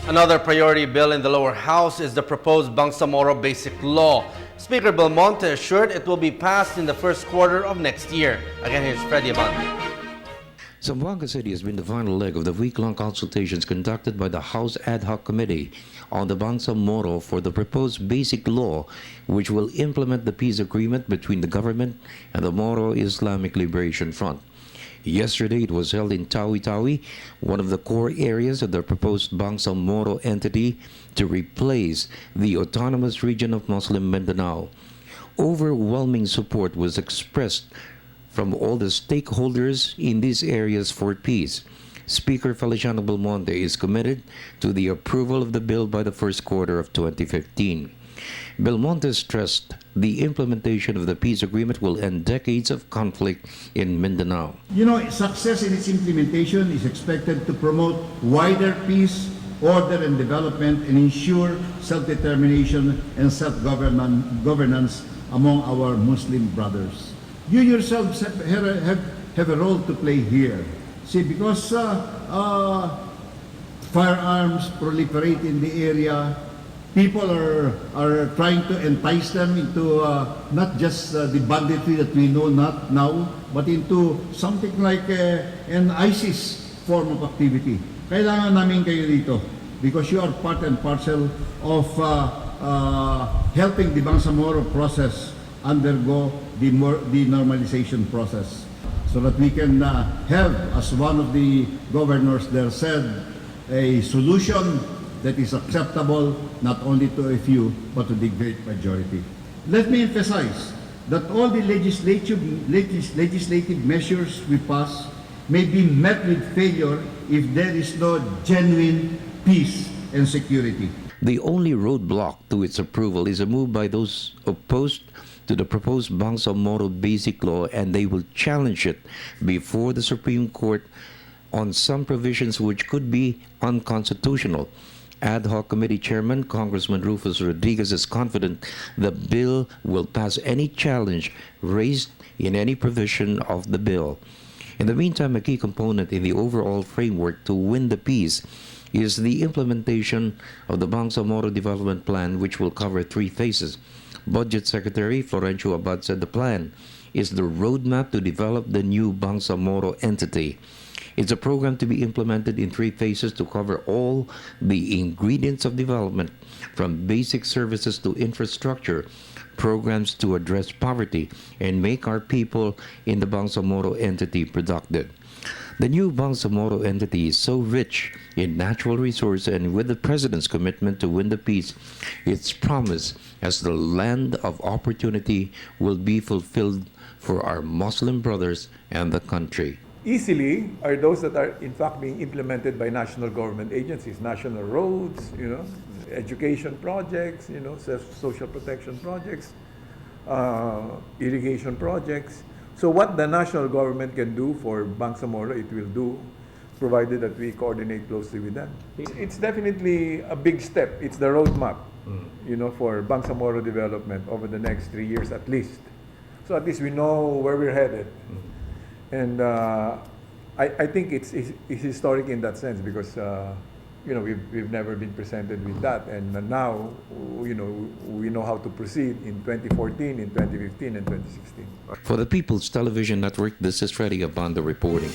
Another priority bill in the lower house is the proposed Bangsamoro Basic Law. Speaker Belmonte assured it will be passed in the first quarter of next year. Again, here's Freddie Abando. Zamboanga City has been the final leg of the week-long consultations conducted by the House Ad Hoc Committee on the Bangsamoro for the proposed Basic Law, which will implement the peace agreement between the government and the Moro Islamic Liberation Front. Yesterday, it was held in Tawi-Tawi, one of the core areas of the proposed Bangsamoro entity to replace the autonomous region of Muslim Mindanao. Overwhelming support was expressed from all the stakeholders in these areas for peace. Speaker Feliciano Belmonte is committed to the approval of the bill by the first quarter of 2015. Belmonte stressed the implementation of the peace agreement will end decades of conflict in Mindanao. Success in its implementation is expected to promote wider peace, order and development, and ensure self-determination and self-governance among our Muslim brothers. You yourselves have a role to play here. See, because firearms proliferate in the area, people are trying to entice them into not just the banditry that we know not now, but into something like an ISIS form of activity. Kailangan namin kayo dito because you are part and parcel of helping the Bangsamoro process undergo the normalization process, so that we can have, as one of the governors there said, a solution that is acceptable not only to a few but to the great majority. Let me emphasize that all the legislative measures we pass may be met with failure if there is no genuine peace and security. The only roadblock to its approval is a move by those opposed to the proposed Bangsamoro Basic Law, and they will challenge it before the Supreme Court on some provisions which could be unconstitutional. Ad Hoc Committee Chairman Congressman Rufus Rodriguez is confident the bill will pass any challenge raised in any provision of the bill. In the meantime, a key component in the overall framework to win the peace is the implementation of the Bangsamoro Development Plan, which will cover 3 phases. Budget Secretary Florencio Abad said the plan is the roadmap to develop the new Bangsamoro entity. It's a program to be implemented in 3 phases to cover all the ingredients of development, from basic services to infrastructure, programs to address poverty and make our people in the Bangsamoro entity productive. The new Bangsamoro entity is so rich in natural resources, and with the President's commitment to win the peace, its promise as the land of opportunity will be fulfilled for our Muslim brothers and the country. Easily are those that are in fact being implemented by national government agencies, national roads, education projects, social protection projects, irrigation projects. So what the national government can do for Bangsamoro, it will do, provided that we coordinate closely with them. It's definitely a big step. It's the roadmap, for Bangsamoro development over the next 3 years at least. So at least we know where we're headed. And I think it's historic in that sense because we've never been presented with that, and now we know how to proceed in 2014, in 2015, and 2016. For the People's Television Network, this is Freddie Abando reporting.